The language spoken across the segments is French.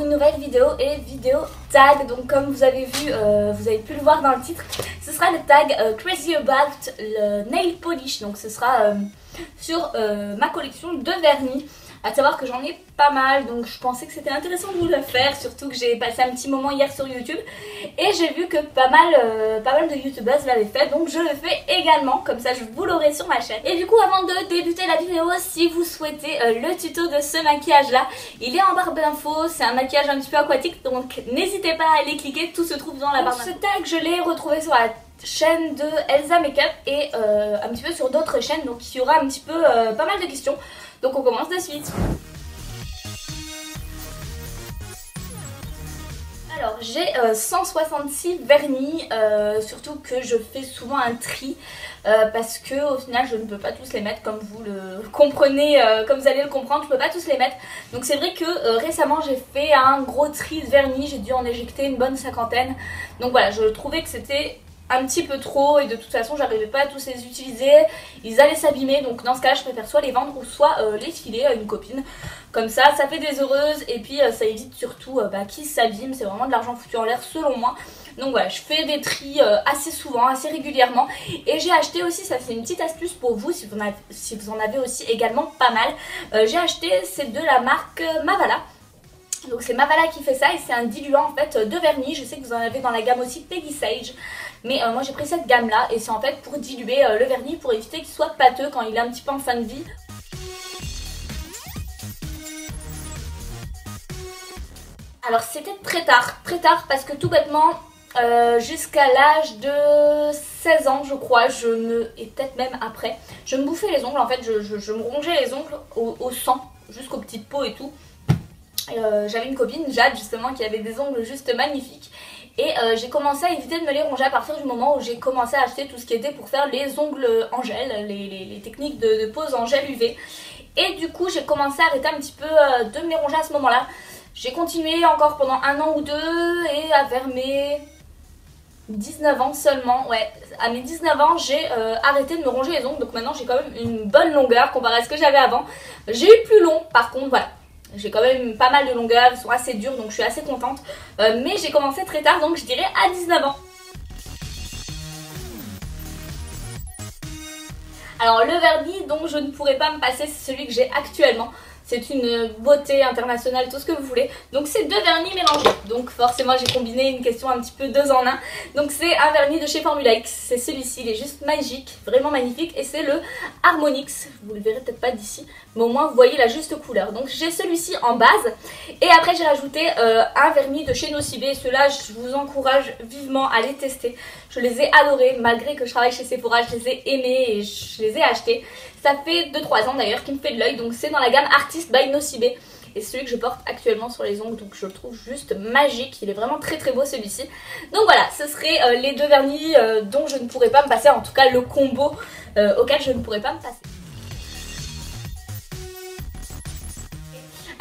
une nouvelle vidéo et vidéo tag. Donc comme vous avez vu, vous avez pu le voir dans le titre, ce sera le tag Crazy About le Nail Polish. Donc ce sera sur ma collection de vernis. À savoir que j'en ai pas mal, donc je pensais que c'était intéressant de vous le faire, surtout que j'ai passé un petit moment hier sur YouTube et j'ai vu que pas mal de youtubeuses l'avaient fait, donc je le fais également, comme ça je vous l'aurai sur ma chaîne. Et du coup, avant de débuter la vidéo, si vous souhaitez le tuto de ce maquillage là, il est en barre d'infos, c'est un maquillage un petit peu aquatique, donc n'hésitez pas à aller cliquer, tout se trouve dans la barre d'infos. Ce tag, je l'ai retrouvé sur la chaîne de Elsa Makeup et un petit peu sur d'autres chaînes, donc il y aura un petit peu pas mal de questions. Donc on commence de suite. Alors j'ai 166 vernis, surtout que je fais souvent un tri parce que au final je ne peux pas tous les mettre comme vous le comprenez, comme vous allez le comprendre, je ne peux pas tous les mettre. Donc c'est vrai que récemment j'ai fait un gros tri de vernis, j'ai dû en éjecter une bonne 50aine. Donc voilà, je trouvais que c'était un petit peu trop et de toute façon j'arrivais pas à tous les utiliser, ils allaient s'abîmer, donc dans ce cas je préfère soit les vendre ou soit les filer à une copine, comme ça fait des heureuses et puis ça évite surtout qu'ils s'abîment, c'est vraiment de l'argent foutu en l'air selon moi. Donc voilà, je fais des tris assez souvent, assez régulièrement et j'ai acheté aussi, ça c'est une petite astuce pour vous si vous en avez aussi également pas mal, j'ai acheté, c'est de la marque Mavala. Donc c'est Mavala qui fait ça et c'est un diluant en fait de vernis. Je sais que vous en avez dans la gamme aussi Peggy Sage. Mais moi j'ai pris cette gamme là et c'est en fait pour diluer le vernis pour éviter qu'il soit pâteux quand il est un petit peu en fin de vie. Alors c'était très tard parce que tout bêtement jusqu'à l'âge de 16 ans je crois, et peut-être même après, je me bouffais les ongles en fait, je me rongeais les ongles au sang jusqu'aux petites peaux et tout. J'avais une copine, Jade justement, qui avait des ongles juste magnifiques et j'ai commencé à éviter de me les ronger à partir du moment où j'ai commencé à acheter tout ce qui était pour faire les ongles en gel, les techniques de pose en gel UV. Et du coup j'ai commencé à arrêter un petit peu de me les ronger à ce moment là. J'ai continué encore pendant un an ou deux et vers mes 19 ans seulement, ouais, à mes 19 ans j'ai arrêté de me ronger les ongles, donc maintenant j'ai quand même une bonne longueur comparé à ce que j'avais avant. J'ai eu plus long par contre, voilà. J'ai quand même pas mal de longueur, ils sont assez durs donc je suis assez contente. Mais j'ai commencé très tard donc je dirais à 19 ans. Alors le vernis dont je ne pourrais pas me passer c'est celui que j'ai actuellement. C'est une beauté internationale, tout ce que vous voulez. Donc c'est deux vernis mélangés. Donc forcément j'ai combiné une question un petit peu deux en un. Donc c'est un vernis de chez Formula X. C'est celui-ci, il est juste magique, vraiment magnifique. Et c'est le Harmonix. Vous le verrez peut-être pas d'ici, mais au moins vous voyez la juste couleur. Donc j'ai celui-ci en base. Et après j'ai rajouté un vernis de chez Nocibé. Ceux-là je vous encourage vivement à les tester. Je les ai adorés, malgré que je travaille chez Sephora, je les ai aimés et je les ai achetés. Ça fait 2-3 ans d'ailleurs qu'il me fait de l'œil, donc c'est dans la gamme Artist by Nocibé. Et c'est celui que je porte actuellement sur les ongles, donc je le trouve juste magique. Il est vraiment très très beau celui-ci. Donc voilà, ce serait les deux vernis dont je ne pourrais pas me passer, en tout cas le combo auquel je ne pourrais pas me passer.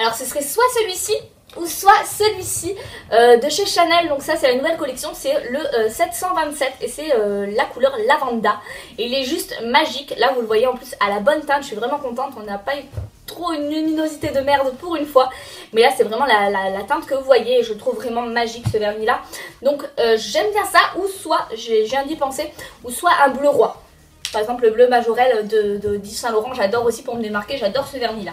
Alors ce serait soit celui-ci ou soit celui-ci de chez Chanel. Donc ça c'est la nouvelle collection, c'est le 727 et c'est la couleur Lavanda et il est juste magique. Là vous le voyez en plus à la bonne teinte, je suis vraiment contente, on n'a pas eu trop une luminosité de merde pour une fois, mais là c'est vraiment la teinte que vous voyez et je le trouve vraiment magique ce vernis là. Donc j'aime bien ça, ou soit j'ai viens d'y penser, ou soit un bleu roi, par exemple le bleu Majorel de Yves Saint Laurent, j'adore aussi pour me démarquer, j'adore ce vernis là.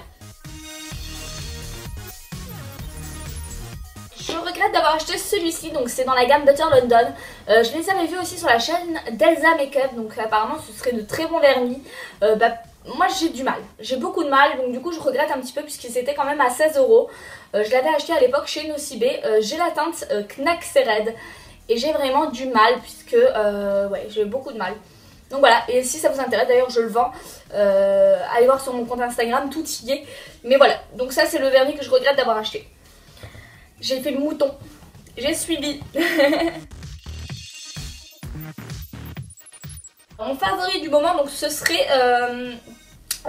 Je regrette d'avoir acheté celui-ci, donc c'est dans la gamme Butter London. Je les avais vus aussi sur la chaîne d'Elsa Makeup, donc apparemment ce serait de très bons vernis. Moi j'ai du mal, j'ai beaucoup de mal, donc du coup je regrette un petit peu puisqu'ils étaient quand même à 16 €. Je l'avais acheté à l'époque chez Nocibé. J'ai la teinte Knack Sered et j'ai vraiment du mal puisque ouais, j'ai beaucoup de mal. Donc voilà, et si ça vous intéresse, d'ailleurs je le vends, allez voir sur mon compte Instagram, tout y est. Mais voilà, donc ça c'est le vernis que je regrette d'avoir acheté. J'ai fait le mouton, j'ai suivi. Mon favori du moment, donc ce serait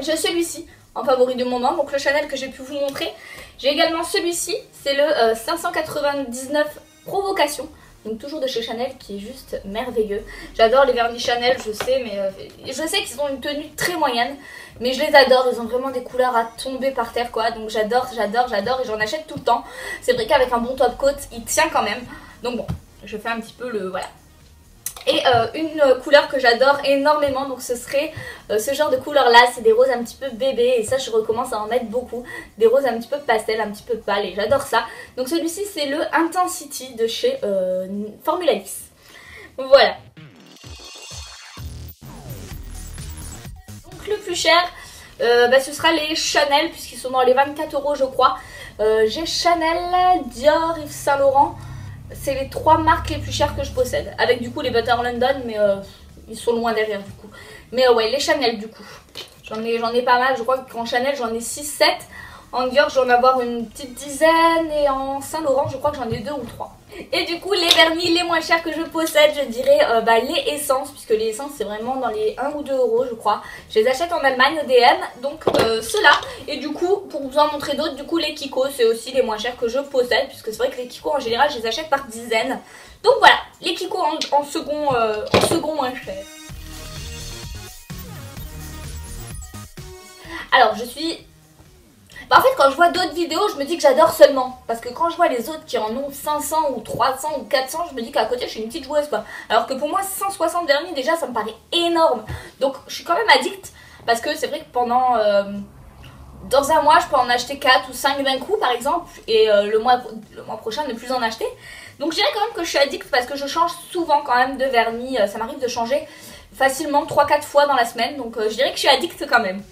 celui-ci en favori du moment, donc le Chanel que j'ai pu vous montrer. J'ai également celui-ci, c'est le 599 Provocation. Donc toujours de chez Chanel, qui est juste merveilleux. J'adore les vernis Chanel, je sais, mais je sais qu'ils ont une tenue très moyenne, mais je les adore. Ils ont vraiment des couleurs à tomber par terre, quoi. Donc j'adore, et j'en achète tout le temps. C'est vrai qu'avec un bon top coat, il tient quand même. Donc bon, je fais un petit peu le... voilà. Et une couleur que j'adore énormément, donc ce serait ce genre de couleur là, c'est des roses un petit peu bébé, et ça je recommence à en mettre beaucoup, des roses un petit peu pastel, un petit peu pâle, et j'adore ça. Donc celui-ci c'est le Intensity de chez Formula X. Voilà. Donc le plus cher, ce sera les Chanel, puisqu'ils sont dans les 24 € je crois. J'ai Chanel, Dior, Yves Saint Laurent. C'est les 3 marques les plus chères que je possède. Avec du coup les Butter London, mais ils sont loin derrière du coup. Mais ouais, les Chanel du coup. J'en ai pas mal, je crois qu'en Chanel j'en ai 6-7. En Dior j'en ai avoir une petite dizaine. Et en Saint Laurent je crois que j'en ai 2 ou 3. Et du coup les vernis les moins chers que je possède, je dirais les essences. Puisque les essences c'est vraiment dans les 1 ou 2 € je crois. Je les achète en Allemagne au DM. Donc ceux-là. Et du coup pour vous en montrer d'autres, du coup les Kiko c'est aussi les moins chers que je possède. Puisque c'est vrai que les Kiko en général je les achète par dizaines. Donc voilà, les Kiko en second moins cher. Alors je suis... en fait quand je vois d'autres vidéos je me dis que j'adore seulement. Parce que quand je vois les autres qui en ont 500 ou 300 ou 400, je me dis qu'à côté je suis une petite joueuse quoi. Alors que pour moi 160 vernis déjà ça me paraît énorme. Donc je suis quand même addict. Parce que c'est vrai que pendant... dans un mois je peux en acheter 4 ou 5 d'un coup par exemple. Et le mois prochain ne plus en acheter. Donc je dirais quand même que je suis addict parce que je change souvent quand même de vernis. Ça m'arrive de changer facilement 3-4 fois dans la semaine. Donc je dirais que je suis addict quand même.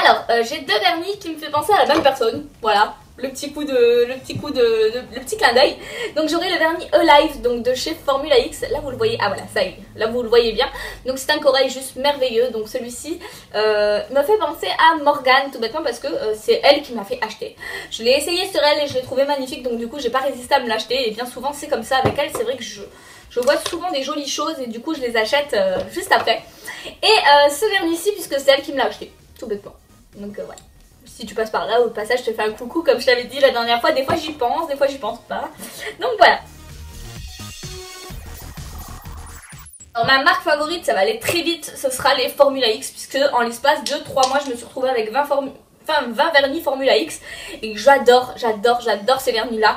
Alors, j'ai 2 vernis qui me fait penser à la même personne. Voilà, le petit clin d'œil. Donc j'aurai le vernis Alive, donc de chez Formula X. Là vous le voyez, ah voilà, ça y est, là vous le voyez bien. Donc c'est un corail juste merveilleux. Donc celui-ci me fait penser à Morgane, tout bêtement parce que c'est elle qui m'a fait acheter. Je l'ai essayé sur elle et je l'ai trouvé magnifique. Donc du coup j'ai pas résisté à me l'acheter. Et bien souvent c'est comme ça avec elle. C'est vrai que je vois souvent des jolies choses et du coup je les achète juste après. Et ce vernis-ci, puisque c'est elle qui me l'a acheté, tout bêtement. Donc voilà. Si tu passes par là, au passage, je te fais un coucou comme je t'avais dit la dernière fois. Des fois j'y pense, des fois j'y pense pas. Donc voilà. Alors ma marque favorite, ça va aller très vite, ce sera les Formula X. Puisque en l'espace de 3 mois, je me suis retrouvée avec 20 vernis Formula X. Et j'adore ces vernis là.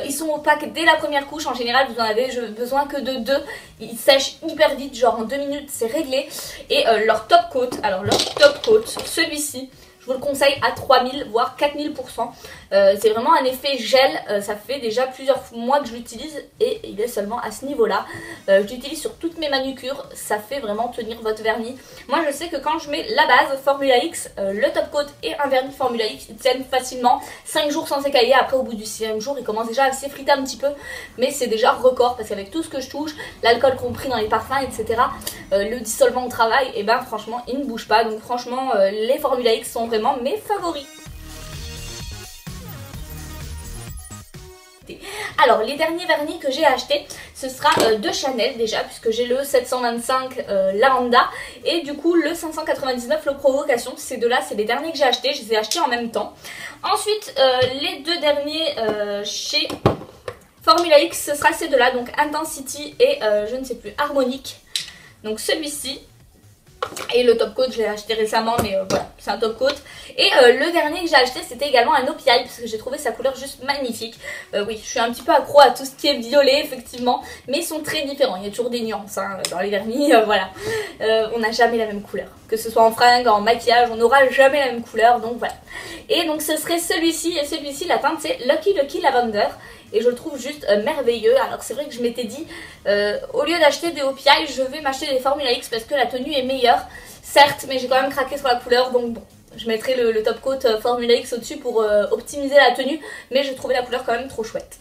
Ils sont opaques dès la première couche. En général vous en avez besoin que de 2. Ils sèchent hyper vite, genre en 2 minutes c'est réglé. Et leur top coat, celui-ci, je vous le conseille à 3000 voire 4000%. C'est vraiment un effet gel. Ça fait déjà plusieurs mois que je l'utilise et il est seulement à ce niveau là. Je l'utilise sur toutes mes manucures. Ça fait vraiment tenir votre vernis. Moi je sais que quand je mets la base Formula X, le top coat et un vernis Formula X, ils tiennent facilement 5 jours sans s'écailler. Après au bout du 6e jour il commence déjà à s'effriter un petit peu. Mais c'est déjà record parce qu'avec tout ce que je touche, l'alcool compris dans les parfums etc, le dissolvant au travail, et ben franchement il ne bouge pas. Donc franchement les Formula X sont vraiment mes favoris. Alors les derniers vernis que j'ai acheté, ce sera de Chanel déjà, puisque j'ai le 725 Lavanda et du coup le 599 le Provocation. Ces deux là c'est les derniers que j'ai achetés, je les ai achetés en même temps. Ensuite les 2 derniers chez Formula X, ce sera ces deux là, donc Intensity et je ne sais plus, Harmonique. Donc celui-ci. Et le top coat je l'ai acheté récemment, mais voilà, c'est un top coat. Et le dernier que j'ai acheté c'était également un Opial, parce que j'ai trouvé sa couleur juste magnifique. Oui, je suis un petit peu accro à tout ce qui est violet effectivement, mais ils sont très différents, il y a toujours des nuances hein, dans les vernis, voilà. On n'a jamais la même couleur, que ce soit en fringues, en maquillage, on n'aura jamais la même couleur, donc voilà. Et donc ce serait celui-ci, et celui-ci la teinte c'est Lucky Lavender. Et je le trouve juste merveilleux. Alors c'est vrai que je m'étais dit, au lieu d'acheter des OPI, je vais m'acheter des Formula X parce que la tenue est meilleure. Certes, mais j'ai quand même craqué sur la couleur. Donc bon, je mettrai le top coat Formula X au-dessus pour optimiser la tenue. Mais je trouvais la couleur quand même trop chouette.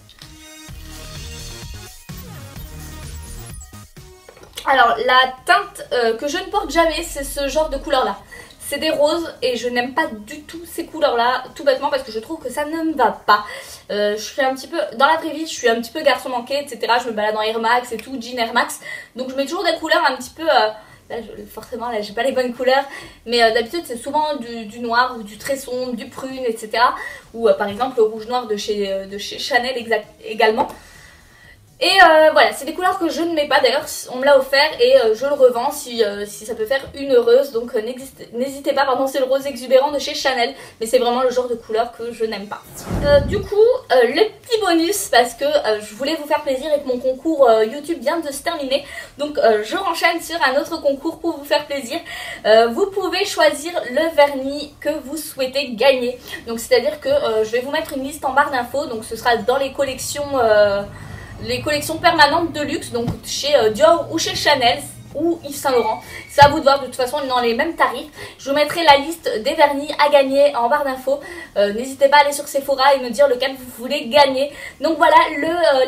Alors la teinte que je ne porte jamais, c'est ce genre de couleur là. C'est des roses et je n'aime pas du tout ces couleurs là, tout bêtement parce que je trouve que ça ne me va pas. Je suis un petit peu, dans la vraie vie je suis un petit peu garçon manqué etc, je me balade en Air Max et tout, jean Air Max. Donc je mets toujours des couleurs un petit peu Là, forcément, là, j'ai pas les bonnes couleurs. Mais d'habitude, c'est souvent du noir ou du très sombre, du prune, etc. Ou par exemple, le rouge noir de chez Chanel également. Et voilà, c'est des couleurs que je ne mets pas, d'ailleurs on me l'a offert et je le revends si ça peut faire une heureuse. Donc n'hésitez pas, pardon, c'est le rose exubérant de chez Chanel, mais c'est vraiment le genre de couleur que je n'aime pas. Du coup, le petit bonus, parce que je voulais vous faire plaisir et que mon concours YouTube vient de se terminer. Donc je renchaîne sur un autre concours pour vous faire plaisir. Vous pouvez choisir le vernis que vous souhaitez gagner. Donc c'est à dire que je vais vous mettre une liste en barre d'infos, donc ce sera dans les collections permanentes de luxe, donc chez Dior ou chez Chanel ou Yves Saint Laurent. C'est à vous de voir, de toute façon on est dans les mêmes tarifs. Je vous mettrai la liste des vernis à gagner en barre d'infos. N'hésitez pas à aller sur Sephora et me dire lequel vous voulez gagner. Donc voilà,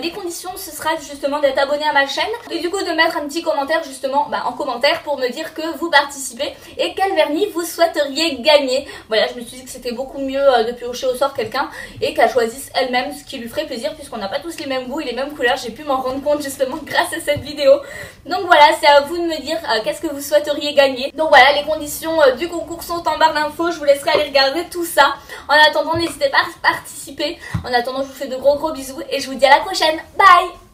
les conditions, ce sera justement d'être abonné à ma chaîne et du coup de mettre un petit commentaire justement en commentaire pour me dire que vous participez et quel vernis vous souhaiteriez gagner. Voilà, je me suis dit que c'était beaucoup mieux de piocher au sort quelqu'un et qu'elle choisisse elle-même ce qui lui ferait plaisir, puisqu'on n'a pas tous les mêmes goûts et les mêmes couleurs. J'ai pu m'en rendre compte justement grâce à cette vidéo. Donc voilà, c'est à vous de me dire qu'est-ce que vous souhaiteriez gagner. Donc voilà, les conditions du concours sont en barre d'infos. Je vous laisserai aller regarder tout ça. En attendant, n'hésitez pas à participer. En attendant, je vous fais de gros bisous et je vous dis à la prochaine. Bye!